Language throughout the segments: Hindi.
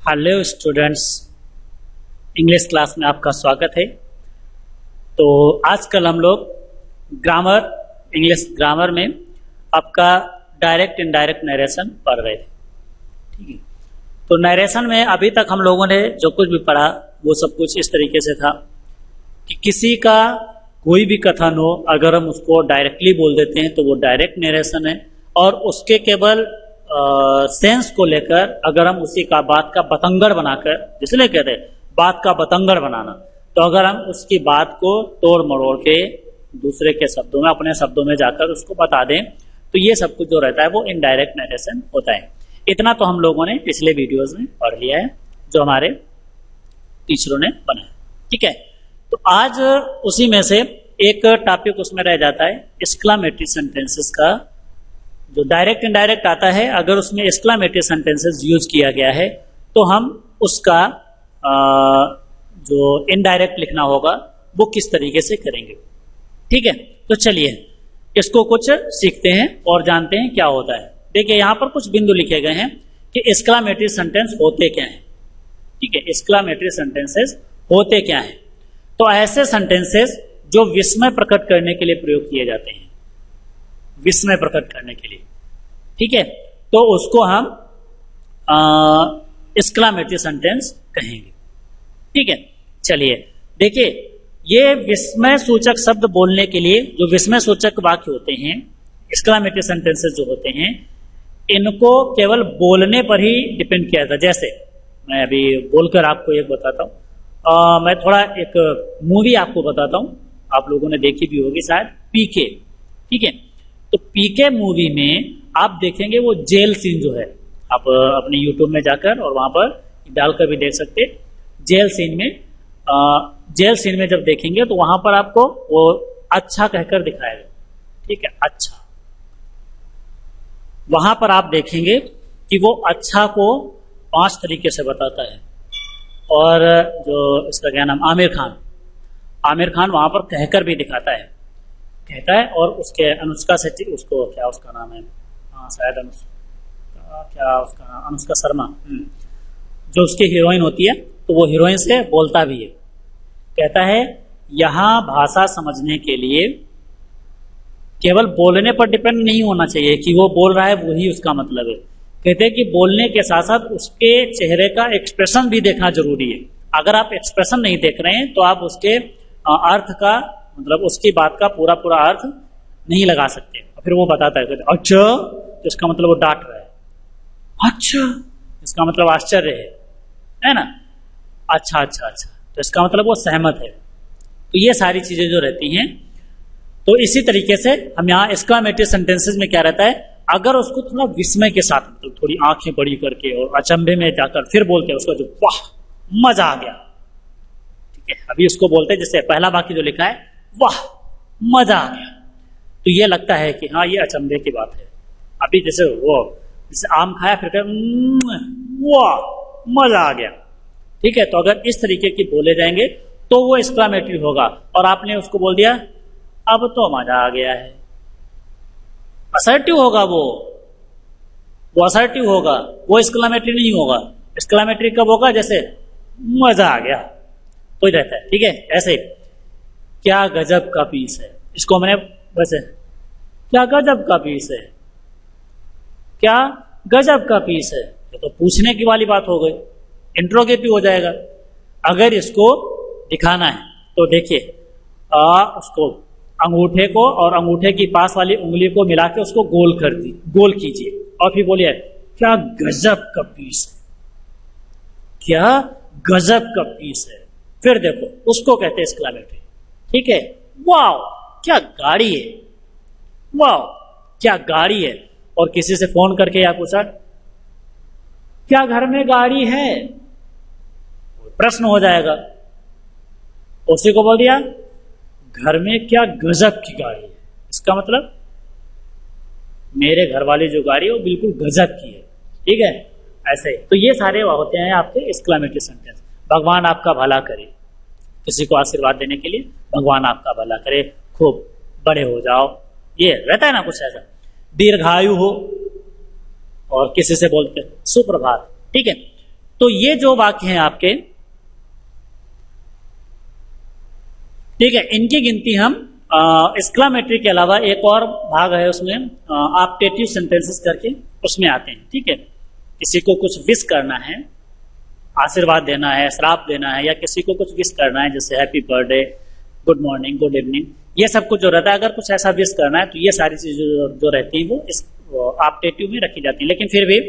हेलो स्टूडेंट्स, इंग्लिश क्लास में आपका स्वागत है। तो आजकल हम लोग इंग्लिश ग्रामर में आपका डायरेक्ट इनडायरेक्ट नरेशन पढ़ रहे थे। ठीक है, तो नरेशन में अभी तक हम लोगों ने जो कुछ भी पढ़ा वो सब कुछ इस तरीके से था कि किसी का कोई भी कथन हो, अगर हम उसको डायरेक्टली बोल देते हैं तो वो डायरेक्ट नरेशन है, और उसके केवल सेंस को लेकर अगर हम उसी का बात का बतंगड़ बनाकर, जिसलिए कहते हैं बात का बतंगड़ बनाना, तो अगर हम उसकी बात को तोड़ मरोड़ के दूसरे के शब्दों में, अपने शब्दों में जाकर उसको बता दें, तो ये सब कुछ जो रहता है वो इनडायरेक्ट नरेशन होता है। इतना तो हम लोगों ने पिछले वीडियोस में पढ़ लिया है जो हमारे टीचरों ने बनाया। ठीक है, तो आज उसी में से एक टॉपिक उसमें रह जाता है एक्सक्लामेटरी सेंटेंसेस का। जो डायरेक्ट इनडायरेक्ट आता है, अगर उसमें एक्सक्लामेटरी सेंटेंसेस यूज किया गया है तो हम उसका जो इनडायरेक्ट लिखना होगा वो किस तरीके से करेंगे। ठीक है, तो चलिए इसको कुछ सीखते हैं और जानते हैं क्या होता है। देखिए यहाँ पर कुछ बिंदु लिखे गए हैं कि एक्सक्लामेटरी सेंटेंस होते क्या हैं। ठीक है, एक्सक्लामेटरी सेंटेंसेस होते क्या हैं। तो ऐसे सेंटेंसेस जो विस्मय प्रकट करने के लिए प्रयोग किए जाते हैं, विस्मय प्रकट करने के लिए। ठीक है, तो उसको हम एक्सक्लामेटरी सेंटेंस कहेंगे। ठीक है, चलिए देखिए, ये विस्मय सूचक शब्द बोलने के लिए जो विस्मय सूचक वाक्य होते हैं, एक्सक्लामेटरी सेंटेंसेस जो होते हैं, इनको केवल बोलने पर ही डिपेंड किया था। जैसे मैं अभी बोलकर आपको एक बताता हूं, मैं थोड़ा एक मूवी आपको बताता हूं, आप लोगों ने देखी भी होगी शायद, पीके। ठीक है, तो पीके मूवी में आप देखेंगे वो जेल सीन जो है, आप अपने यूट्यूब में जाकर और वहां पर डालकर भी देख सकते हैं। जेल सीन में जब देखेंगे तो वहां पर आपको वो अच्छा कहकर दिखाएगा। ठीक है, अच्छा, वहां पर आप देखेंगे कि वो अच्छा को 5 तरीके से बताता है। और जो इसका क्या नाम, आमिर खान वहां पर कहकर भी दिखाता है, कहता है। और उसके अनुष्का शेट्टी, उसको क्या उसका नाम है, शायद अनुष्का शर्मा, जो उसकी हीरोइन होती है, तो वो हीरोइन से बोलता भी है, कहता है यहां भाषा समझने के लिए केवल बोलने पर डिपेंड नहीं होना चाहिए कि वो बोल रहा है वही उसका मतलब है। कहते हैं कि बोलने के साथ साथ उसके चेहरे का एक्सप्रेशन भी देखना जरूरी है। अगर आप एक्सप्रेशन नहीं देख रहे हैं तो आप उसके अर्थ का, मतलब उसकी बात का पूरा पूरा अर्थ नहीं लगा सकते। फिर वो बताता है अच्छा, तो इसका मतलब वो डांट रहा है, अच्छा इसका मतलब आश्चर्य है ना, अच्छा, तो इसका मतलब वो सहमत है। तो ये सारी चीजें जो रहती हैं, तो इसी तरीके से हम यहाँ एक्सक्लामेटरी सेंटेंसेस में क्या रहता है, अगर उसको थोड़ा विस्मय के साथ, मतलब थोड़ी आंखें बड़ी करके और अचंभे में जाकर फिर बोलते हैं उसको, जो वाह मजा आ गया। ठीक है, अभी उसको बोलते हैं, जैसे पहला वाक्य जो लिखा है वाह मजा आ गया, तो ये लगता है कि हाँ ये अचंभे की बात है। अभी जैसे आम खाया फिर वाह मजा आ गया। ठीक है, तो अगर इस तरीके की बोले जाएंगे तो वो एक्सक्लामेटरी होगा। और आपने उसको बोल दिया अब तो मजा आ गया है, असर्टिव होगा, वो असर्टिव होगा, वो एक्सक्लामेटरी नहीं होगा। एक्सक्लामेटरी कब होगा, जैसे मजा आ गया तो ही रहता है। ठीक है, ऐसे क्या गजब का पीस है, इसको मैंने वैसे क्या गजब का पीस है, क्या गजब का पीस है, तो पूछने की वाली बात हो गई, इंट्रोगेटिव हो जाएगा। अगर इसको दिखाना है तो देखिए, उसको अंगूठे को और अंगूठे की पास वाली उंगली को मिला के उसको गोल कीजिए और फिर बोलिए क्या गजब का पीस है, क्या गजब का पीस है। फिर देखो, उसको कहते हैं एक्सक्लामेटरी। ठीक है, वाओ क्या गाड़ी है, वाओ क्या गाड़ी है। और किसी से फोन करके या पूछा क्या घर में गाड़ी है, प्रश्न हो जाएगा। उसी को बोल दिया घर में क्या गजब की गाड़ी है, इसका मतलब मेरे घर वाली जो गाड़ी है वो बिल्कुल गजब की है। ठीक है, ऐसे तो ये सारे होते हैं आपके एक्सक्लामेटरी सेंटेंस। भगवान आपका भला करे, किसी को आशीर्वाद देने के लिए भगवान आपका भला करे, खूब बड़े हो जाओ, ये रहता है ना कुछ ऐसा। दीर्घायु हो, और किसी से बोलते सुप्रभात। ठीक है, तो ये जो वाक्य हैं आपके, ठीक है, इनकी गिनती हम एक्सक्लामेटरी के अलावा एक और भाग है उसमें ऑप्टेटिव सेंटेंसेस करके, उसमें आते हैं। ठीक है, किसी को कुछ विश करना है, आशीर्वाद देना है, श्राप देना है, या किसी को कुछ विश करना है, जैसे happy birthday, good morning, good evening, ये सब कुछ जो रहता है, अगर कुछ ऐसा विश करना है तो ये सारी चीजें जो रहती हैं वो इस ऑप्टेटिव में रखी जाती है। लेकिन फिर भी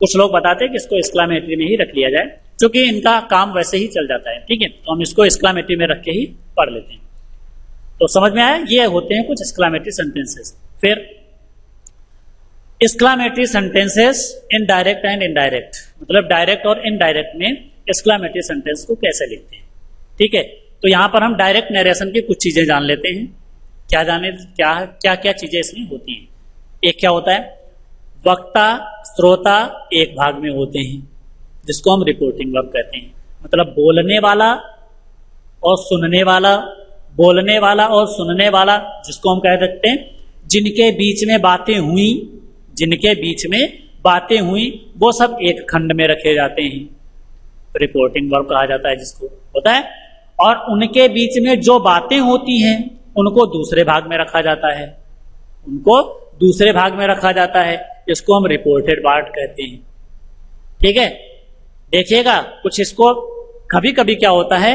कुछ लोग बताते हैं कि इसको एक्सक्लामेटरी में ही रख लिया जाए, क्योंकि इनका काम वैसे ही चल जाता है। ठीक है, तो हम इसको एक्सक्लामेटरी में रख के ही पढ़ लेते हैं। तो समझ में आया, ये होते हैं कुछ एक्सक्लामेटरी सेंटेंसेस। फिर exclamatory sentences in direct and indirect, मतलब डायरेक्ट और इनडायरेक्ट में एक्सक्लामेटरी सेंटेंस को कैसे लिखते हैं। ठीक है, तो यहां पर हम डायरेक्ट नरेशन की कुछ चीजें जान लेते हैं। क्या क्या चीजें इसमें होती हैं। एक क्या होता है, वक्ता श्रोता एक भाग में होते हैं, जिसको हम रिपोर्टिंग वर्ब कहते हैं। मतलब बोलने वाला और सुनने वाला, बोलने वाला और सुनने वाला, जिसको हम कह सकते हैं जिनके बीच में बातें हुई, जिनके बीच में बातें हुई, वो सब एक खंड में रखे जाते हैं, रिपोर्टिंग वर्ब कहा जाता है जिसको, होता है। और उनके बीच में जो बातें होती हैं उनको दूसरे भाग में रखा जाता है, उनको दूसरे भाग में रखा जाता है, इसको हम रिपोर्टेड पार्ट कहते हैं। ठीक है, देखिएगा कुछ इसको कभी कभी क्या होता है,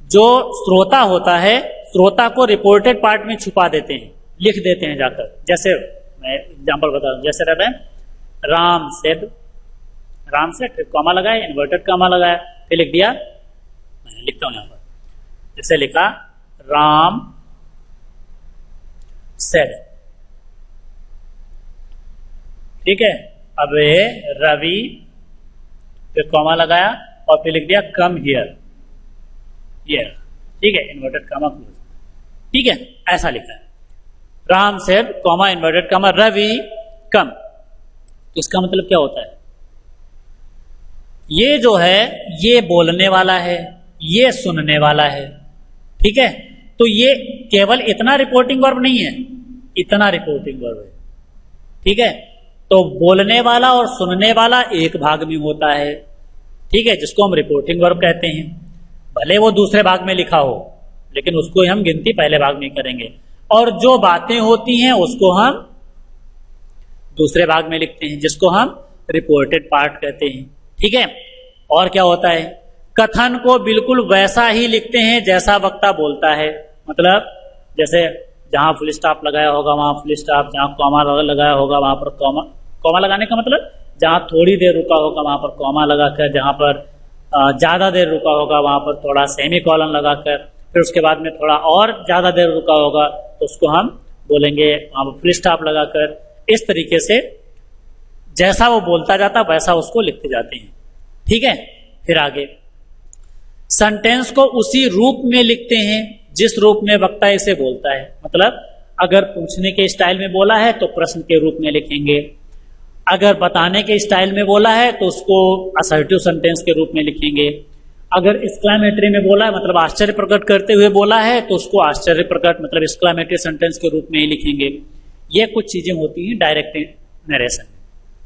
जो श्रोता होता है, श्रोता को रिपोर्टेड पार्ट में छुपा देते हैं, लिख देते हैं जाकर। जैसे मैं एग्जांपल बता दूं, जैसे रहता है Ram said, Ram said comma लगाया, इन्वर्टेड कॉमा लगाया, फिर लिख दिया, मैं लिखता हूं यहां पर, जैसे लिखा राम सेड। ठीक है, अब रवि, फिर कॉमा लगाया और फिर लिख दिया कम हियर, ये। ठीक है, इन्वर्टेड कॉमा क्लोज। ठीक है, ऐसा लिखा है, Ram said comma inverted comma Ravi come. तो इसका मतलब क्या होता है, ये जो है ये बोलने वाला है, ये सुनने वाला है। ठीक है, तो ये केवल इतना रिपोर्टिंग वर्ब नहीं है, इतना रिपोर्टिंग वर्ब है। ठीक है, तो बोलने वाला और सुनने वाला एक भाग में होता है। ठीक है, जिसको हम रिपोर्टिंग वर्ब कहते हैं। भले वो दूसरे भाग में लिखा हो, लेकिन उसको हम गिनती पहले भाग में करेंगे। और जो बातें होती हैं उसको हम दूसरे भाग में लिखते हैं, जिसको हम रिपोर्टेड पार्ट कहते हैं। ठीक है, और क्या होता है, कथन को बिल्कुल वैसा ही लिखते हैं जैसा वक्ता बोलता है। मतलब जैसे जहां फुल स्टॉप लगाया होगा वहां फुल स्टॉप, जहां कॉमा लगाया होगा वहां पर कॉमा। कॉमा लगाने का मतलब जहां थोड़ी देर रुका होगा वहां पर कॉमा लगाकर, जहां पर ज्यादा देर रुका होगा वहां पर थोड़ा सेमी कॉलन लगाकर, फिर उसके बाद में थोड़ा और ज्यादा देर रुका होगा तो उसको हम बोलेंगे वहां पर फुल स्टॉप लगाकर। इस तरीके से जैसा वो बोलता जाता वैसा उसको लिखते जाते हैं। ठीक है, फिर आगे सेंटेंस को उसी रूप में लिखते हैं जिस रूप में वक्ता इसे बोलता है। मतलब अगर पूछने के स्टाइल में बोला है तो प्रश्न के रूप में लिखेंगे, अगर बताने के स्टाइल में बोला है तो उसको असर्टिव सेंटेंस के रूप में लिखेंगे, अगर एक्सक्लेमेटरी में बोला है मतलब आश्चर्य प्रकट करते हुए बोला है तो उसको आश्चर्य प्रकट मतलब एक्सक्लेमेटरी सेंटेंस के रूप में ही लिखेंगे। ये कुछ चीजें होती हैं डायरेक्ट नरेशन में।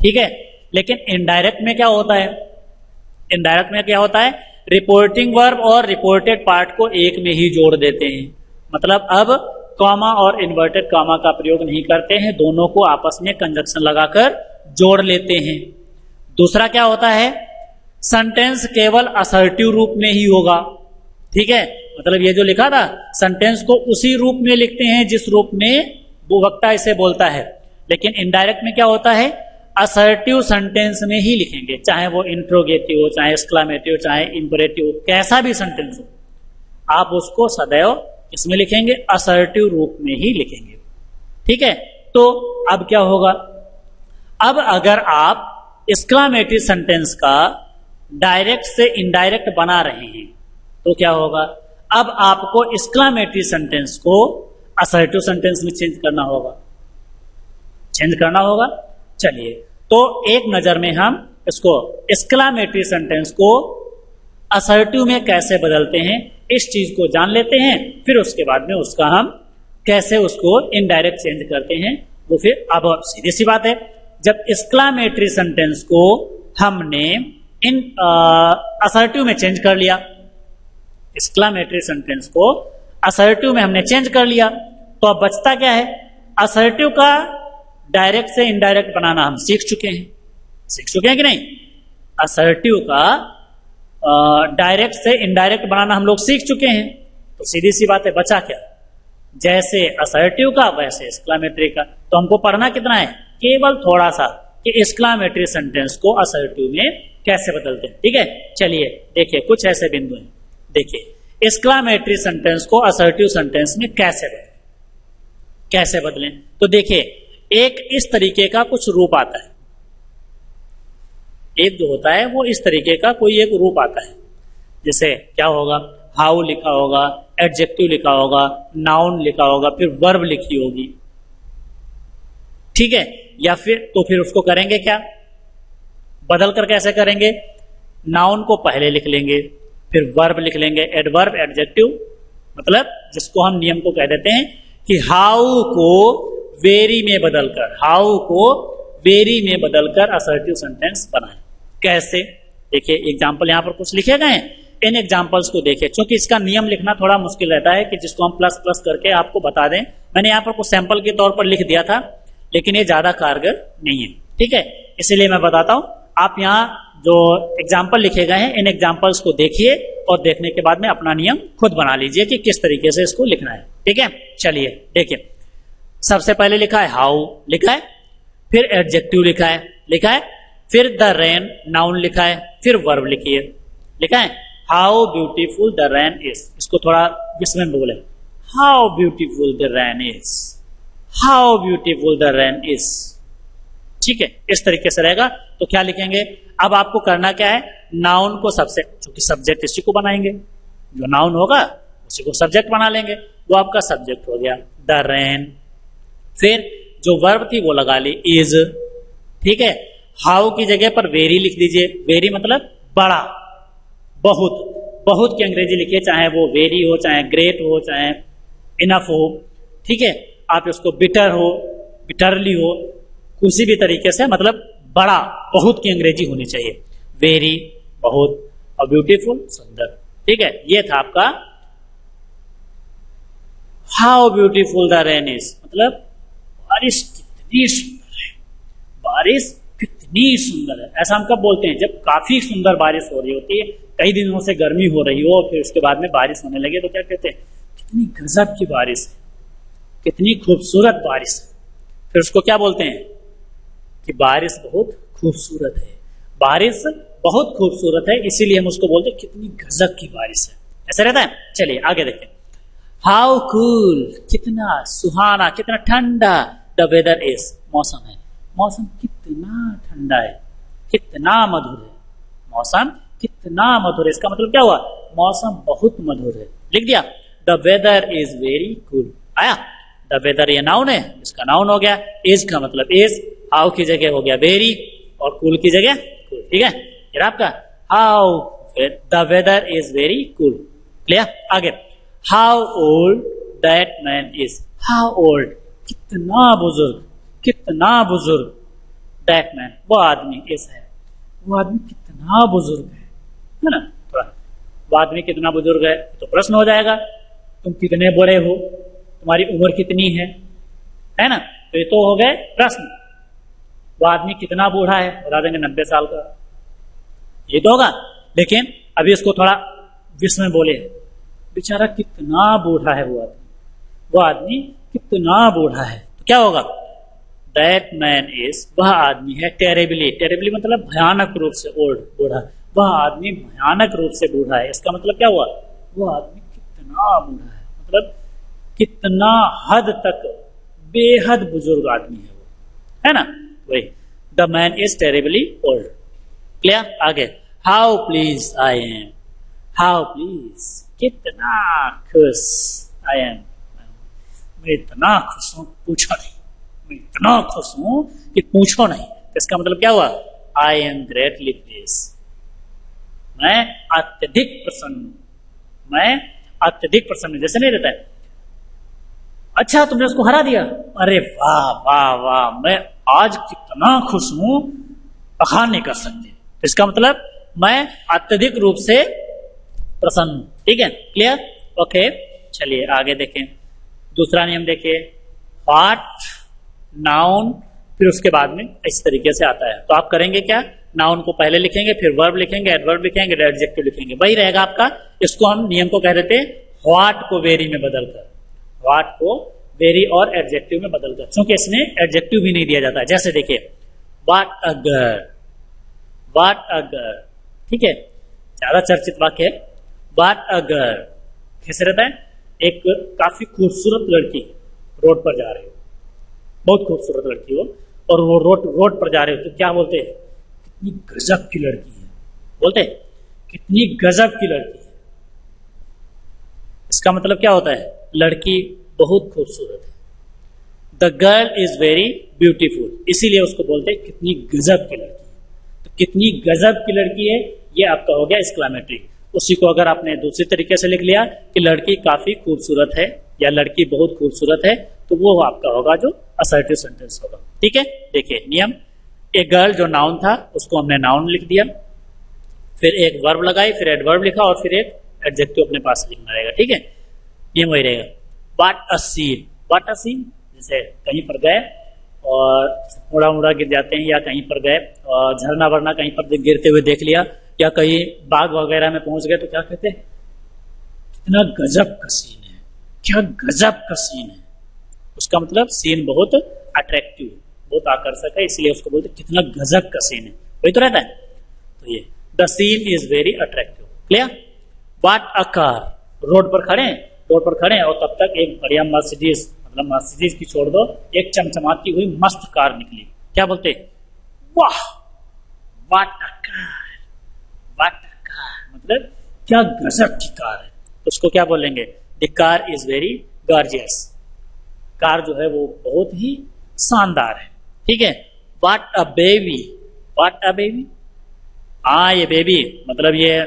ठीक है, लेकिन इनडायरेक्ट में क्या होता है, इनडायरेक्ट में क्या होता है, रिपोर्टिंग वर्ब और रिपोर्टेड पार्ट को एक में ही जोड़ देते हैं। मतलब अब कॉमा और इन्वर्टेड कॉमा का प्रयोग नहीं करते हैं, दोनों को आपस में कंजक्शन लगाकर जोड़ लेते हैं। दूसरा क्या होता है, सेंटेंस केवल असर्टिव रूप में ही होगा। ठीक है, मतलब ये जो लिखा था सेंटेंस को उसी रूप में लिखते हैं जिस रूप में वो वक्ता इसे बोलता है। लेकिन इनडायरेक्ट में क्या होता है, असर्टिव सेंटेंस में ही लिखेंगे, चाहे वो इंट्रोगेटिव हो, चाहे एक्सक्लेमेटिव, चाहे इंपरेटिव, कैसा भी सेंटेंस हो, आप उसको सदैव इसमें लिखेंगे, असर्टिव रूप में ही लिखेंगे। ठीक है, तो अब क्या होगा, अब अगर आप एक्सक्लेमेटरी सेंटेंस का डायरेक्ट से इनडायरेक्ट बना रहे हैं तो क्या होगा, अब आपको एक्सक्लेमेटरी सेंटेंस को असर्टिव सेंटेंस में चेंज करना होगा, चेंज करना होगा। चलिए, तो एक नजर में हम इसको एक्सक्लेमेटरी सेंटेंस को असर्टिव में कैसे बदलते हैं इस चीज को जान लेते हैं, फिर उसके बाद में उसका हम कैसे उसको इनडायरेक्ट चेंज करते हैं वो फिर अब सीधी सी बात है। जब एक्सक्लेमेटरी सेंटेंस को हमने इन असर्टिव में चेंज कर लिया, एक्सक्लामेटरी सेंटेंस को असर्टिव में हमने चेंज कर लिया, तो अब बचता क्या है? असर्टिव का डायरेक्ट से इनडायरेक्ट बनाना हम सीख चुके हैं कि नहीं? असर्टिव का डायरेक्ट से इनडायरेक्ट बनाना हम लोग सीख चुके हैं, तो सीधी सी बात है, बचा क्या? जैसे असर्टिव का वैसे एक्सक्लामेटरी का। तो हमको पढ़ना कितना है? केवल थोड़ा सा, कि एक्सक्लामेटरी सेंटेंस को असर्टिव में कैसे बदलते हैं। ठीक है, चलिए देखिए कुछ ऐसे बिंदु हैं। देखिए एक्सक्लामेटरी सेंटेंस को असर्टिव सेंटेंस में कैसे बदलें। तो देखिए एक इस तरीके का कुछ रूप आता है, एक जो होता है वो इस तरीके का कोई एक रूप आता है। जैसे क्या होगा? हाउ लिखा होगा, एडजेक्टिव लिखा होगा, नाउन लिखा होगा, फिर वर्ब लिखी होगी। ठीक है, या फिर उसको करेंगे क्या? बदल कर कैसे करेंगे? नाउन को पहले लिख लेंगे, फिर वर्ब लिख लेंगे, एडवर्ब, एडजेक्टिव, मतलब जिसको हम नियम को कह देते हैं कि हाउ को वेरी में बदलकर असर्टिव सेंटेंस बनाएं। कैसे? देखिए एग्जाम्पल यहां पर कुछ लिखे गए हैं, इन एग्जाम्पल्स को देखिए। क्योंकि इसका नियम लिखना थोड़ा मुश्किल रहता है कि जिसको हम प्लस प्लस करके आपको बता दें। मैंने यहां पर कुछ सैंपल के तौर पर लिख दिया था, लेकिन ये ज्यादा कारगर नहीं है। ठीक है, इसीलिए मैं बताता हूं। आप यहाँ जो एग्जाम्पल लिखे गए हैं, इन एग्जाम्पल्स को देखिए और देखने के बाद में अपना नियम खुद बना लीजिए कि किस तरीके से इसको लिखना है। ठीक है, चलिए देखिए। सबसे पहले लिखा है हाउ, लिखा है, फिर एडजेक्टिव लिखा है, फिर द रेन, नाउन लिखा है, फिर वर्ब लिखिए। लिखा है how beautiful the rain is. इसको थोड़ा जिसमें बोले, how beautiful the rain is, how beautiful the rain is. ठीक है, इस तरीके से रहेगा। तो क्या लिखेंगे? अब आपको करना क्या है? नाउन को सबसे, चूंकि सब्जेक्ट इसी को बनाएंगे, जो नाउन होगा उसी को सब्जेक्ट बना लेंगे, वो आपका सब्जेक्ट हो गया द रेन। फिर जो वर्ब थी वो लगा ली इज। ठीक है, हाउ की जगह पर वेरी लिख दीजिए। वेरी मतलब बड़ा, बहुत की अंग्रेजी लिखिए, चाहे वो वेरी हो, चाहे ग्रेट हो, चाहे इनफ हो। ठीक है, आप इसको बिटर हो, बिटरली हो, किसी भी तरीके से, मतलब बड़ा, बहुत की अंग्रेजी होनी चाहिए। वेरी, बहुत, और ब्यूटीफुल, सुंदर। ठीक है, ये था आपका how beautiful the rain is, मतलब बारिश कितनी सुंदर है, बारिश कितनी सुंदर है। ऐसा हम कब बोलते हैं? जब काफी सुंदर बारिश हो रही होती है, कई दिनों से गर्मी हो रही हो, फिर उसके बाद में बारिश होने लगे, तो क्या कहते हैं? कितनी गजब की बारिश है, कितनी खूबसूरत बारिश है। फिर उसको क्या बोलते हैं? कि बारिश बहुत खूबसूरत है, बारिश बहुत खूबसूरत है, इसीलिए हम उसको बोलते हैं कितनी गजब की बारिश है। ऐसा रहता है। चलिए आगे देखते हैं। हाउ कूल, कितना सुहाना, कितना ठंडा द वेदर इज, मौसम है, मौसम कितना ठंडा है, कितना मधुर है, मौसम कितना मधुर है। इसका मतलब क्या हुआ? मौसम बहुत मधुर है। लिख दिया the weather is very cool. आया, द वेदर ये नाउन है, इसका नाउन हो गया। इज का मतलब इज, हाउ की जगह हो गया वेरी, और कूल की जगह कूल। ठीक है, फिर आपका how the weather is very cool. Clear? आगे how old that man is, how old, कितना बुजुर्ग, कितना बुजुर्ग, दैट मैन वो आदमी इज है, वो आदमी कितना बुजुर्ग है ना। वो आदमी कितना बुजुर्ग है तो प्रश्न हो जाएगा, तुम कितने बड़े हो, तुम्हारी उम्र कितनी है ना। तो ये तो हो गए प्रश्न। वो आदमी कितना बूढ़ा है, बता देंगे 90 साल का, ये तो होगा। लेकिन अभी इसको थोड़ा विश्व में बोले, बेचारा कितना बूढ़ा है वो आदमी कितना बूढ़ा है, तो क्या होगा? दैट मैन इज, वह आदमी है, टेरेबली, टेरेबली मतलब भयानक रूप से ओल्ड, बूढ़ा, वह आदमी भयानक रूप से बूढ़ा है। इसका मतलब क्या हुआ? वो आदमी कितना बूढ़ा है, मतलब कितना हद तक बेहद बुजुर्ग आदमी है वो, है ना। वही the man is terribly old. Clear? आगे how pleased I am, how pleased, कितना खुश आई एम, मैं इतना खुश हूं पूछो नहीं, मैं इतना खुश हूं कि पूछो नहीं। इसका मतलब क्या हुआ? आई एम ग्रेटली प्लीज, मैं अत्यधिक प्रसन्न, मैं अत्यधिक प्रसन्न। जैसे नहीं रहता है, अच्छा तुमने उसको हरा दिया, अरे वाह वाह वाह, मैं आज कितना खुश हूं, बखान नहीं कर सकते। इसका मतलब मैं अत्यधिक रूप से प्रसन्न हूं। ठीक है, क्लियर? ओके, चलिए आगे देखें। दूसरा नियम देखिए, व्हाट, नाउन, फिर उसके बाद में इस तरीके से आता है। तो आप करेंगे क्या, नाउन को पहले लिखेंगे, फिर वर्ब लिखेंगे, एडवर्ब लिखेंगे, एडजेक्टिव लिखेंगे, वही रहेगा आपका। इसको हम नियम को कह देते हैं व्हाट को वेरी में बदलकर, व्हाट को वेरी और एडजेक्टिव में बदलकर, क्योंकि इसमें एडजेक्टिव भी नहीं दिया जाता है। जैसे देखिए, व्हाट अगर, व्हाट अगर, ठीक है, ज्यादा चर्चित वाक्य है। व्हाट अगर कैसे रहता है, एक काफी खूबसूरत लड़की रोड पर जा रही हो, बहुत खूबसूरत लड़की हो, और वो रोड पर जा रहे हो, तो क्या बोलते हैं, कितनी गजब की लड़की है, बोलते हैं कितनी गजब की लड़की है। इसका मतलब क्या होता है, लड़की बहुत खूबसूरत है। The girl is very beautiful, इसीलिए उसको बोलते हैं कितनी गजब की लड़की है। तो कितनी गजब की लड़की है, ये आपका हो गया एक्सक्लेमेटरी। उसी को अगर आपने दूसरी तरीके से लिख लिया कि लड़की काफी खूबसूरत है या लड़की बहुत खूबसूरत है, तो वो आपका होगा जो असर्टिव सेंटेंस होगा। ठीक है, देखिए नियम, एक गर्ल जो नाउन था उसको हमने नाउन लिख दिया, फिर एक वर्ब लगाई, फिर एडवर्ब लिखा, और फिर एक एडजेक्टिव अपने पास लिखना रहेगा। ठीक है, नियम वही रहेगा। What a scene, what a scene, जैसे कहीं पर गए और थोड़ा मुड़ा गिर जाते हैं, या कहीं पर गए और झरना वरना कहीं पर गिरते हुए देख लिया, या कहीं बाग वगैरह में पहुंच गए, तो क्या कहते हैं, कितना गजब का सीन है, क्या गजब का सीन है। उसका मतलब सीन बहुत अट्रैक्टिव, बहुत आकर्षक है, इसलिए उसको बोलते कितना गजब का सीन है, वही तो रहता है। तो ये the scene is very attractive, clear? What a car, road पर खड़े हैं, रोड पर खड़े हैं और तब तक एक बढ़िया मर्सिडीज, मतलब मर्सिडीज की छोड़ दो, एक चमचमाती हुई मस्त कार निकली, क्या बोलते, वाह, what a car, what a car, मतलब क्या गजब की कार है। तो उसको क्या बोलेंगे, the car is very gorgeous, car जो है वो बहुत ही शानदार है। ठीक है, what a baby, what a baby, हाँ ये बेबी मतलब ये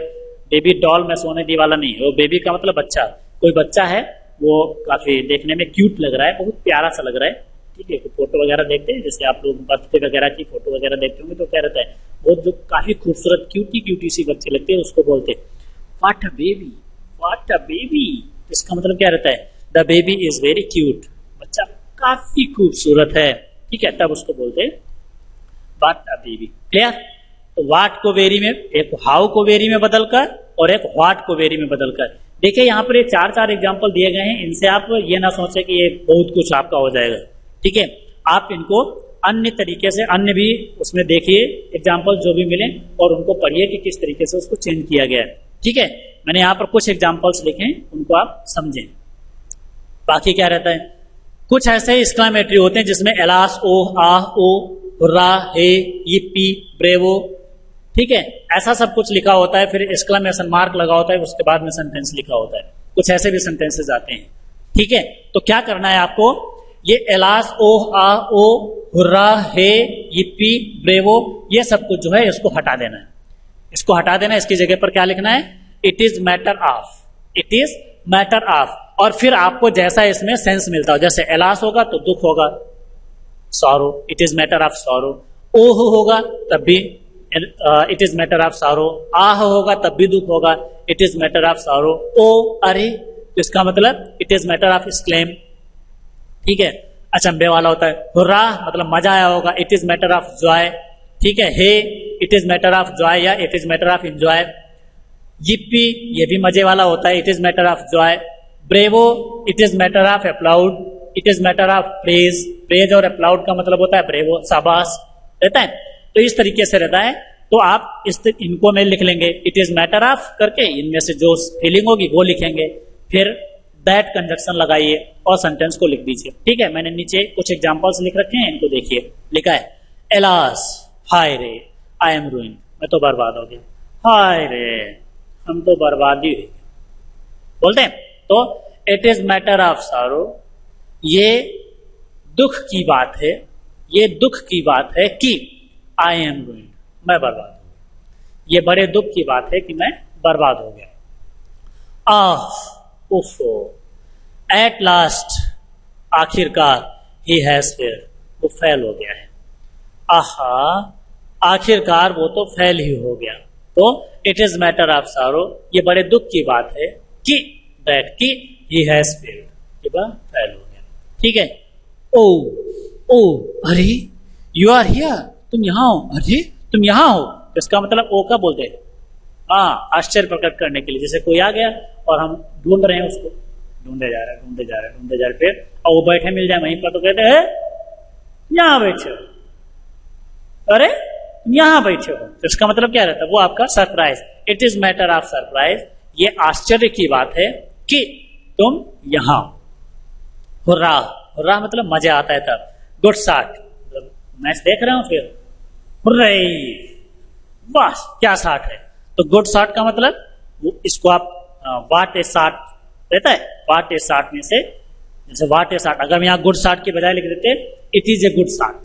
बेबी डॉल में सोने दी वाला नहीं, वो बेबी का मतलब बच्चा, कोई बच्चा है वो काफी देखने में क्यूट लग रहा है, बहुत प्यारा सा लग रहा है। ठीक है, फोटो वगैरह देखते हैं, जैसे आप लोग बर्थडे वगैरह की फोटो वगैरह देखते होंगे, तो क्या रहता है, वो जो काफी खूबसूरत क्यूटी क्यूटी सी बच्चे लगते हैं, उसको बोलते हैं what a baby, what a baby. इसका मतलब क्या रहता है, the baby is very cute, बच्चा काफी खूबसूरत है। ठीक है, तब उसको बोलते हैं व्हाट अ बेबी, क्लियर? तो व्हाट को वेरी में, एक हाउ को वेरी में बदलकर और एक व्हाट को वेरी में बदलकर। देखिए यहाँ पर ये चार एग्जाम्पल दिए गए हैं, इनसे आप ये ना सोचे कि ये बहुत कुछ आपका हो जाएगा। ठीक है, आप इनको अन्य तरीके से, अन्य भी उसमें देखिए एग्जाम्पल जो भी मिले, और उनको पढ़िए कि किस तरीके से उसको चेंज किया गया है। ठीक है, मैंने यहाँ पर कुछ एग्जाम्पल्स लिखे हैं, उनको आप समझें। बाकी क्या रहता है, कुछ ऐसे एक्सक्लेमेटरी होते हैं जिसमें एलास, ओ, आह, ओ, हुर्रा, हे, yippee, ब्रेवो, ठीक है, ऐसा सब कुछ लिखा होता है, फिर एक्सक्लेमेशन मार्क लगा होता है, उसके बाद में सेंटेंस लिखा होता है। कुछ ऐसे भी सेंटेंसेस आते हैं। ठीक है, तो क्या करना है आपको, ये एलास, ओह, आ, ओ, हुर्रा, हे, yippee, ब्रेवो, ये सब कुछ जो है इसको हटा देना है, इसको हटा देना है। इसकी जगह पर क्या लिखना है, it is matter of, it is matter of, और फिर आपको जैसा इसमें सेंस मिलता हो, जैसे एलास होगा तो दुख होगा, sorrow, it is matter of sorrow, oh होगा तब भी it is matter of sorrow, ah होगा तब भी दुख होगा, it is matter of sorrow, oh अरे, तो इसका मतलब it is matter of exclaim. ठीक है, अचंभे वाला होता है। हुर्रा मतलब मजा आया होगा, it is matter of joy. ठीक है, hey, it is matter of joy या it is matter of enjoy. yippee, ये भी मजे वाला होता है, it is matter of joy. Bravo, it is matter of applaud, it is matter of praise. Praise और अप्लाउड का मतलब होता है ब्रेवो, शाबाश रहता है। तो इस तरीके से रहता है, तो आप इनको में लिख लेंगे, इट इज मैटर ऑफ करके इनमें से जो फीलिंग होगी वो लिखेंगे, फिर दैट कंजक्शन लगाइए और सेंटेंस को लिख दीजिए। ठीक है, मैंने नीचे कुछ एग्जांपल्स लिख रखे हैं, इनको देखिए। लिखा है, एलास, हाय रे, आई एम रूइंड, मैं तो बर्बाद हो गया, हाय रे, हम तो बर्बादी हुई, बोलते हैं। तो it is matter of sorrow, ये दुख की बात है, ये दुख की बात है कि आई एम रूइंड, मैं बर्बाद हो गया, ये बड़े दुख की बात है कि मैं बर्बाद हो गया। आह, उफो, एट लास्ट, आखिरकार, ही हैज फेल्ड, वो फेल हो गया है। आहा, आखिरकार वो तो फेल ही हो गया। तो इट इज मैटर ऑफ सारो, ये बड़े दुख की बात है कि दैट की ही हैज फेल्ड, ये बात फेल हो गया। ठीक है। ओ ओ अरे यू आर हियर, तुम यहां हो, अरे तुम यहां हो, इसका मतलब ओ का बोलते हैं हाँ आश्चर्य प्रकट करने के लिए। जैसे कोई आ गया और हम ढूंढ रहे हैं उसको, ढूंढे जा रहे हैं, फिर और वो बैठे मिल जाए वहीं पर तो कहते हैं यहां बैठे हो, अरे यहां बैठे हो, तो इसका मतलब क्या रहता है, वो आपका surprise, it is matter of surprise, ये आश्चर्य की बात है कि तुम यहां। हुर्रा, हुर्रा मतलब मजा आता है तब। गुड शॉट, मतलब मैच देख रहे हो फिर हुर्रे, वाह क्या शॉट है। तो गुड शॉट का मतलब इसको आप वाट ए शॉट रहता है, वाट ए शॉट में से, जैसे वाट ए शॉट, अगर हम यहाँ गुड शॉट के बजाय लिख देते it is a good shot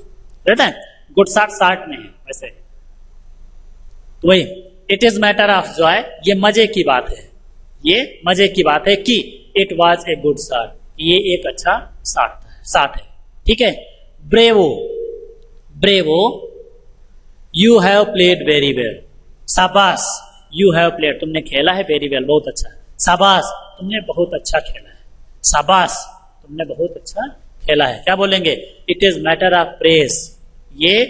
रहता है, गुड शॉट शॉट में है वैसे। तो वही it is matter of Joy, ये मजे की बात है, ये मजे की बात है कि it was a good shot, ये एक अच्छा शॉट है। ठीक है। Bravo, bravo you have played very well, शाबाश, यू हैव प्लेड तुमने खेला है वेरी वेल बहुत अच्छा, शाबाश तुमने बहुत अच्छा खेला है, शाबाश तुमने बहुत अच्छा खेला है। क्या बोलेंगे, it is matter of praise, ये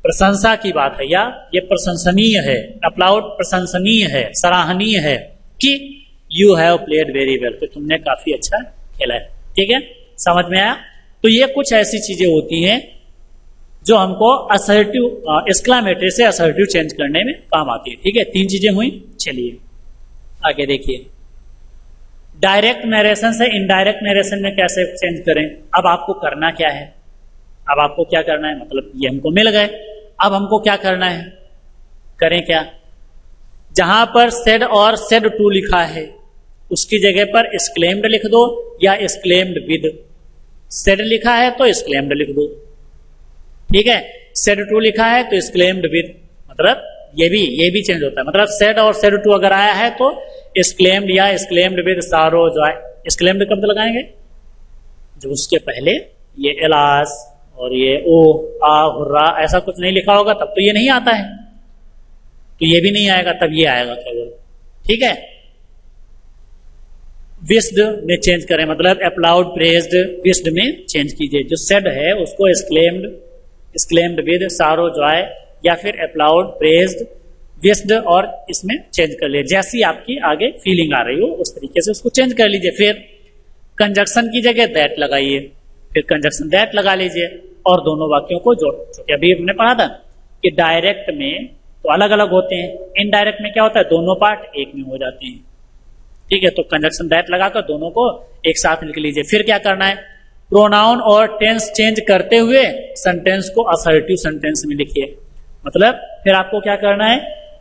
प्रशंसा की बात है या ये प्रशंसनीय है, अपलाउड प्रशंसनीय है, सराहनीय है कि you have played very well, तो तुमने काफी अच्छा खेला है। ठीक है, समझ में आया। तो ये कुछ ऐसी चीजें होती हैं जो हमको असर्टिव एक्सक्लामेटरी से असर्टिव चेंज करने में काम आती है। ठीक है, 3 चीजें हुई। चलिए आगे देखिए, डायरेक्ट नरेशन से इनडायरेक्ट नरेशन में कैसे चेंज करें। अब आपको करना क्या है, अब आपको क्या करना है, मतलब ये हमको मिल गए, अब हमको क्या करना है, करें क्या। जहां पर सेड और सेड टू लिखा है उसकी जगह पर एक्सक्लेम्ड लिख दो या एक्सक्लेम्ड विद। सेड लिखा है तो एक्सक्लेम्ड लिख दो, ठीक है। सेड टू लिखा है तो एक्सक्लेम्ड विद, मतलब ये भी चेंज होता है। मतलब सेड और सेड टू अगर आया है तो एक्सक्लेम्ड या एक्सक्लेम्ड विद सारो जॉय। एक्सक्लेम्ड कब लगाएंगे, जब उसके पहले ये एलास और ये ओ आ हुर्रा ऐसा कुछ नहीं लिखा होगा, तब तो ये नहीं आता है, तो ये भी नहीं आएगा, तब ये आएगा केवल। ठीक है, विस्ड में चेंज करें, मतलब अप्लाउड प्रेज्ड विस्ड में चेंज कीजिए। जो सेड है उसको एक्सक्लेम्ड विद सारो जॉय या फिर अप्लाउड प्रेज्ड विस्ड और इसमें चेंज कर लीजिए। जैसी आपकी आगे फीलिंग आ रही हो उस तरीके से उसको चेंज कर लीजिए। फिर कंजक्शन की जगह दैट लगाइए, फिर कंजक्शन दैट लगा लीजिए और दोनों वाक्यों को जोड़। क्योंकि अभी हमने पढ़ा था कि डायरेक्ट में तो अलग अलग होते हैं, इनडायरेक्ट में क्या होता है, दोनों पार्ट एक में हो जाते हैं। ठीक है, तो कंजक्शन दैट लगाकर दोनों को एक साथ लिख लीजिए। फिर क्या करना है, प्रोनाउन और टेंस चेंज करते हुए सेंटेंस को असर्टिव सेंटेंस में लिखिए। मतलब फिर आपको क्या करना है,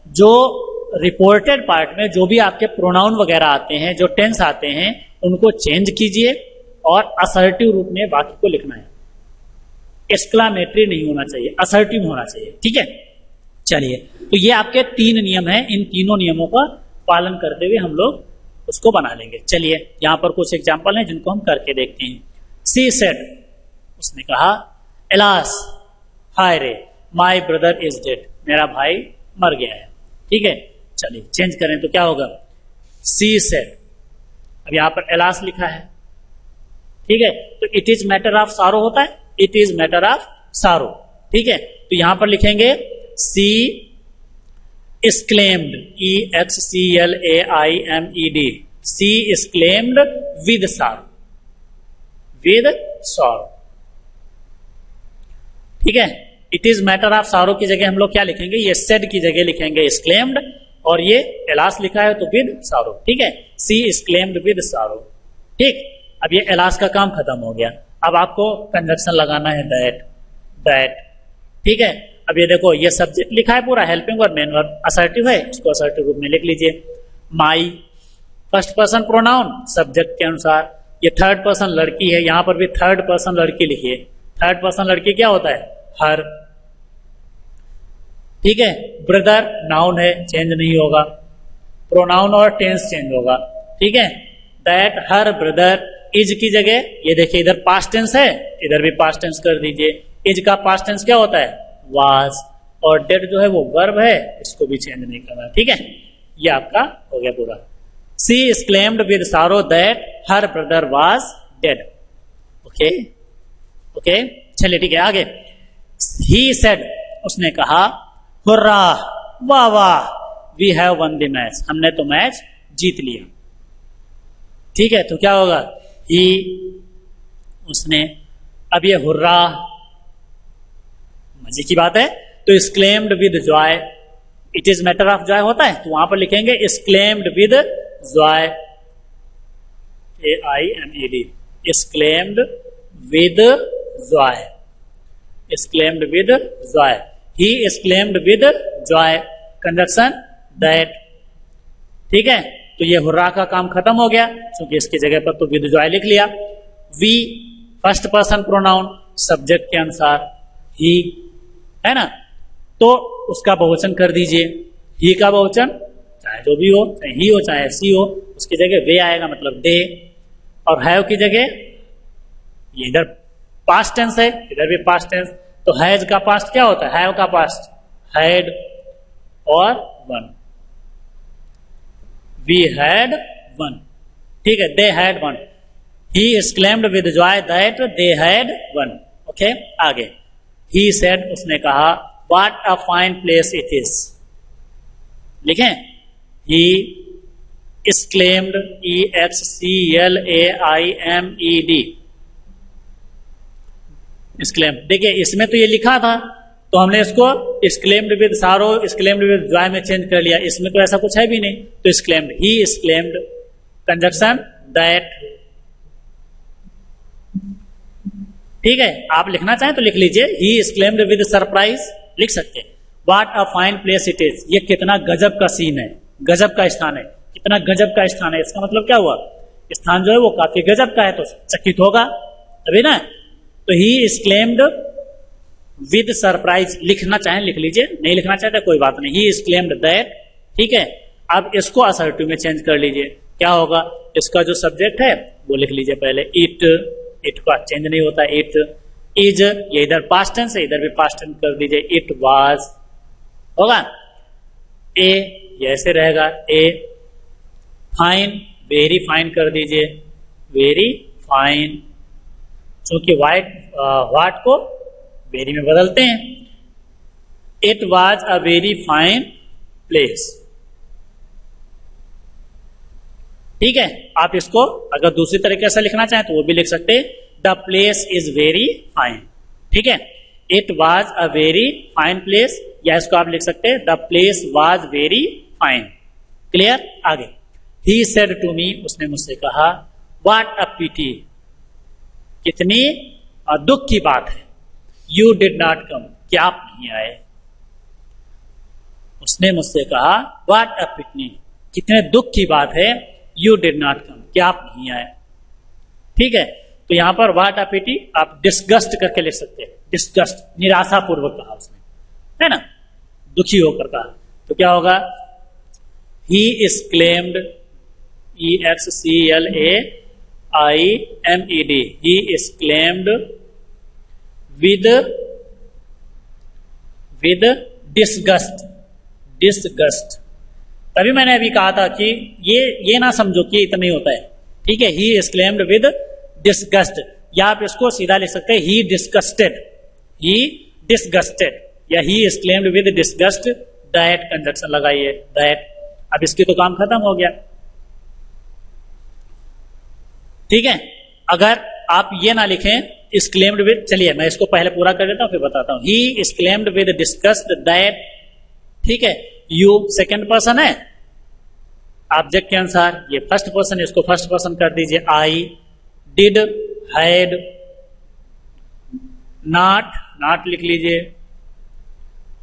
जो रिपोर्टेड पार्ट में जो भी आपके प्रोनाउन वगैरह आते हैं, जो टेंस आते हैं, उनको चेंज कीजिए और असर्टिव रूप में वाक्य को लिखना है। एक्सक्लामेटरी नहीं होना चाहिए, असर्टिव होना चाहिए। ठीक है, चलिए, तो ये आपके 3 नियम हैं, इन तीनों नियमों का पालन करते हुए हम लोग उसको बना लेंगे। चलिए, यहां पर कुछ एग्जाम्पल हैं जिनको हम करके देखते हैं। सी सेड, उसने कहा, एलास, हाय रे, माई ब्रदर इज डेड, मेरा भाई मर गया है। ठीक है, चलिए चेंज करें तो क्या होगा, सी सेड, अब यहां पर एलास लिखा है। ठीक है, तो इट इज मैटर ऑफ सारो होता है, इट इज मैटर ऑफ सारो। ठीक है, तो यहां पर लिखेंगे सी exclaimed, EXCLAIMED, C exclaimed with sorrow, with sorrow। ठीक है, इट इज मैटर ऑफ सारो की जगह हम लोग क्या लिखेंगे, ये सेड की जगह लिखेंगे exclaimed, और ये एलास लिखा है तो विद सारो। ठीक है, सी exclaimed with sorrow। ठीक, अब ये एलास का काम खत्म हो गया। अब आपको कंजक्शन लगाना है दैट, दैट। ठीक है, अब ये देखो, ये सब्जेक्ट लिखा है पूरा, हेल्पिंग और मेन वर्ब, असर्टिव है, इसको असर्टिव रूप में लिख लीजिए। My first person pronoun subject के अनुसार, ये थर्ड पर्सन लड़की है, यहां पर भी थर्ड पर्सन लड़की लिखिए। थर्ड पर्सन लड़की क्या होता है, हर। ठीक है, ब्रदर नाउन है, चेंज नहीं होगा, प्रोनाउन और टेंस चेंज होगा। ठीक है, दैट हर ब्रदर, इज की जगह ये देखिए इधर पास्ट टेंस है, इधर भी पास्ट टेंस कर दीजिए। इज का पास्ट टेंस क्या होता है, वाज, और डेड जो है वो वर्ब है, इसको भी चेंज नहीं करना। ठीक है, ये आपका हो गया पूरा। शी एक्सक्लेम्ड विद सारो that her brother was dead. Okay okay, चलिए ठीक है आगे। ही सेड, उसने कहा, हुर्रा, वाह वाह, we have won the match, हमने तो मैच जीत लिया। ठीक है, तो क्या होगा, ही, उसने। अब ये हुर्रा मजे की बात है, तो exclaimed with Joy, it is matter of Joy होता है, तो वहां पर लिखेंगे exclaimed with Joy, AIMED, exclaimed with Joy, exclaimed with Joy. He exclaimed with Joy, conjunction that. ठीक है, तो ये हुर्रा का काम खत्म हो गया, क्योंकि इसकी जगह पर तो विद जॉय लिख लिया। We first person pronoun, subject के अनुसार ही है ना, तो उसका बहुवचन कर दीजिए। ही का बहुवचन चाहे जो भी हो, चाहे ही हो चाहे सी हो, उसकी जगह वे आएगा, मतलब दे। और हैव की जगह, ये इधर पास्ट टेंस है, इधर भी पास्ट टेंस, तो हैज का पास्ट क्या होता है, हैव का पास्ट हैड और वन, वी हैड वन। ठीक है, they had one. He exclaimed with Joy that they had one. Okay, आगे। ही सेड, उसने कहा, what a fine place it is, लिखें, ही एक्सक्लेम्ड, EXCLAIMED, एक्सक्लेम्ड। देखिए इसमें तो ये लिखा था, तो हमने इसको एक्सक्लेम्ड विद सारो, एक्सक्लेम्ड विद जॉय में चेंज कर लिया, इसमें तो ऐसा कुछ है भी नहीं, तो exclaimed, he exclaimed, conjunction that. ठीक है, आप लिखना चाहें तो लिख लीजिए, ही एक्सक्लेम्ड विद सरप्राइज, लिख सकते हैं। What a fine place it is, ये कितना गजब का सीन है, गजब का स्थान है, कितना गजब का स्थान है, इसका मतलब क्या हुआ, स्थान जो है वो काफी गजब का है, तो चकित होगा अभी ना। तो ही एक्सक्लेम्ड विद सरप्राइज, लिखना चाहें लिख लीजिए, नहीं लिखना चाहते कोई बात नहीं, ही एक्सक्लेम्ड दैट। ठीक है, अब इसको असर्टिव में चेंज कर लीजिए, क्या होगा, इसका जो सब्जेक्ट है वो लिख लीजिए पहले, इट, इट का चेंज नहीं होता, इट इज, ये इधर पास्ट टेंस है, इधर भी पास्ट टेंस कर दीजिए, इट वाज होगा। ए, ये ऐसे रहेगा, ए। फाइन, वेरी फाइन कर दीजिए, वेरी फाइन, क्योंकि व्हाट को वेरी में बदलते हैं। It was a very fine place. ठीक है, आप इसको अगर दूसरी तरीके से लिखना चाहें तो वो भी लिख सकते हैं, the place is very fine. ठीक है, it was a very fine place, या इसको आप लिख सकते हैं, the place was very fine. Clear, आगे। ही सेड टू मी, उसने मुझसे कहा, व्हाट अ पिटी, कितनी दुख की बात है, यू डिड नॉट कम, क्या आप नहीं आए। उसने मुझसे कहा, व्हाट अ पिटी, कितने दुख की बात है, यू डिड नॉट कम, क्या आप नहीं आए। ठीक है, तो यहां पर व्हाट अ पिटी आप डिस्गस्ट करके लिख सकते हैं, डिस्गस्ट, निराशापूर्वक कहा उसने, है ना, दुखी होकर कहा, तो क्या होगा, he exclaimed, EXCLAIMED, he exclaimed with disgust, disgust। तभी मैंने अभी कहा था कि ये ना समझो कि इतना ही होता है। ठीक है, he exclaimed with disgust, या आप इसको सीधा लिख सकते हैं, he disgusted, he disgusted, या he exclaimed with disgust that, conjunction लगाइए that। अब इसकी तो काम खत्म हो गया। ठीक है, अगर आप ये ना लिखें एक्सक्लेम्ड विद, चलिए मैं इसको पहले पूरा कर देता हूं फिर बताता हूं। He exclaimed with discussed that. ठीक है, यू सेकंड पर्सन है, ऑब्जेक्ट के अनुसार ये फर्स्ट पर्सन है, इसको फर्स्ट पर्सन कर दीजिए, आई। डिड, हैड, नॉट, नॉट लिख लीजिए,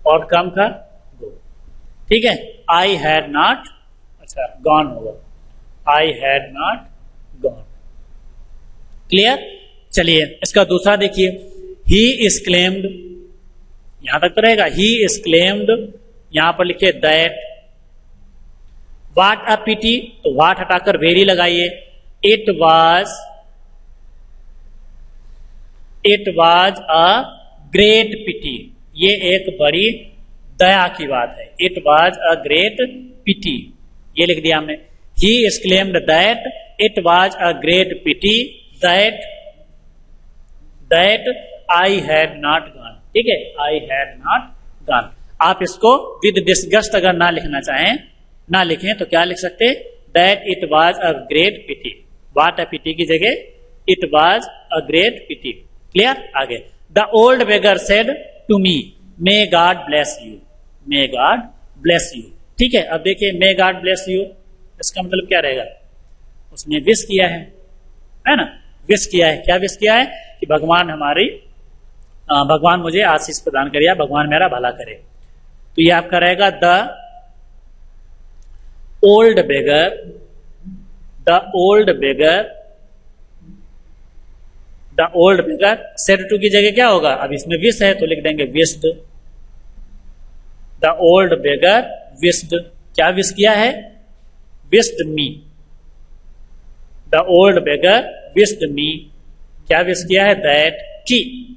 और कम का गो। ठीक है, आई हैड नॉट, अच्छा गॉन होगा, आई हैड नॉट गॉन। क्लियर, चलिए इसका दूसरा देखिए, ही एक्सक्लेम्ड, यहां तक तो रहेगा, ही एक्सक्लेम्ड, यहां पर लिखिए दैट। व्हाट अ पिटी, तो व्हाट हटाकर वेरी लगाइए, it was a great pity, ये एक बड़ी दया की बात है। It was a great pity, ये लिख दिया हमने। He exclaimed that it was a great pity that I had not gone. ठीक है, आई हैड नॉट गॉन। आप इसको विद डिस्गस्ट अगर ना लिखना चाहें, ना लिखें तो क्या लिख सकते, that it was a great pity. What a pity की जगह it was a great pity. Clear? आगे, the old beggar said to me may God bless you, may God bless you. ठीक है, अब देखिए मे गॉड ब्लेस यू, इसका मतलब क्या रहेगा, उसने विश किया है ना, विश किया है। क्या विश किया है कि भगवान मुझे आशीष प्रदान करे या भगवान मेरा भला करे। तो ये आपका रहेगा the old beggar said to की जगह क्या होगा, अब इसमें विश है तो लिख देंगे wished. The old beggar wished, क्या विश किया है, wished me. The old beggar wished मी, क्या विश किया है, दैट की।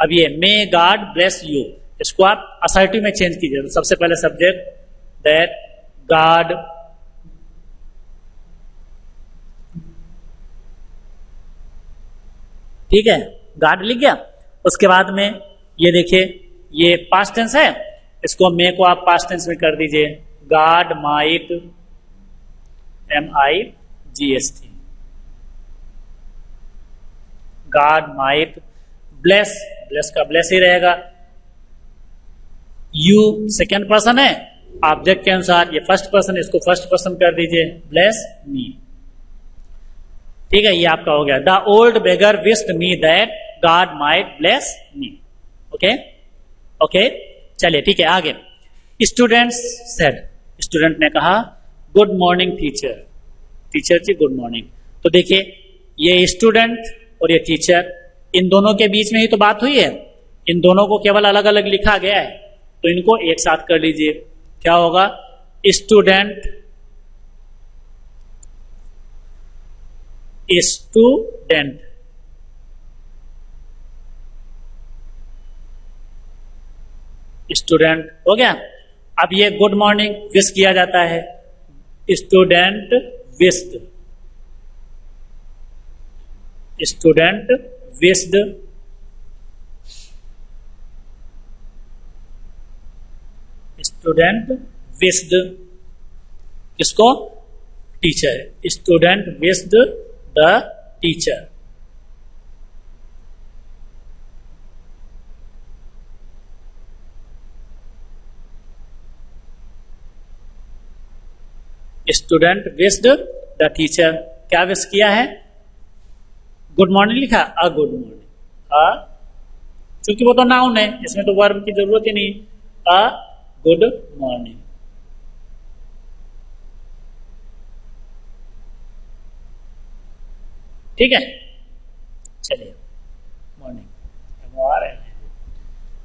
अब ये मे गॉड ब्लेस यू, इसको आप असर्टिव में चेंज कीजिए। तो सबसे पहले सब्जेक्ट दैट गॉड, ठीक है, गॉड लिख गया। उसके बाद में ये देखिए ये पास्ट टेंस है, इसको मे को आप पास्ट टेंस में कर दीजिए, God might, MIGST, God might bless, bless का ब्लेस ही रहेगा। यू सेकेंड पर्सन है, ऑब्जेक्ट के अनुसार ये फर्स्ट पर्सन, इसको फर्स्ट पर्सन कर दीजिए, ब्लेस मी। ठीक है, ये आपका हो गया। The old beggar wished me that God might bless me. Okay okay, चलिए ठीक है आगे। स्टूडेंट्स सेड, स्टूडेंट ने कहा गुड मॉर्निंग टीचर, टीचर जी गुड मॉर्निंग। तो देखिए ये स्टूडेंट और ये टीचर, इन दोनों के बीच में ही तो बात हुई है, इन दोनों को केवल अलग अलग लिखा गया है, तो इनको एक साथ कर लीजिए। क्या होगा, स्टूडेंट स्टूडेंट, स्टूडेंट हो गया। अब ये गुड मॉर्निंग विश किया जाता है, student wished, student wished, student wished किसको, teacher, student wished the teacher. Student wished the teacher, क्या विश किया है, गुड मॉर्निंग लिखा, अ गुड मॉर्निंग, चूंकि वो तो नाउन है, इसमें तो वर्ब की जरूरत ही नहीं, अ गुड मॉर्निंग। ठीक है, चलिए मॉर्निंग,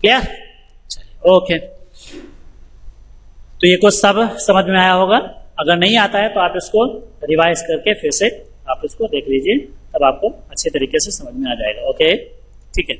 क्लियर, चलिए ओके। तो ये कुछ सब समझ में आया होगा। अगर नहीं आता है तो आप इसको रिवाइज करके फिर से आप इसको देख लीजिए, तब आपको अच्छे तरीके से समझ में आ जाएगा। ओके, ठीक है।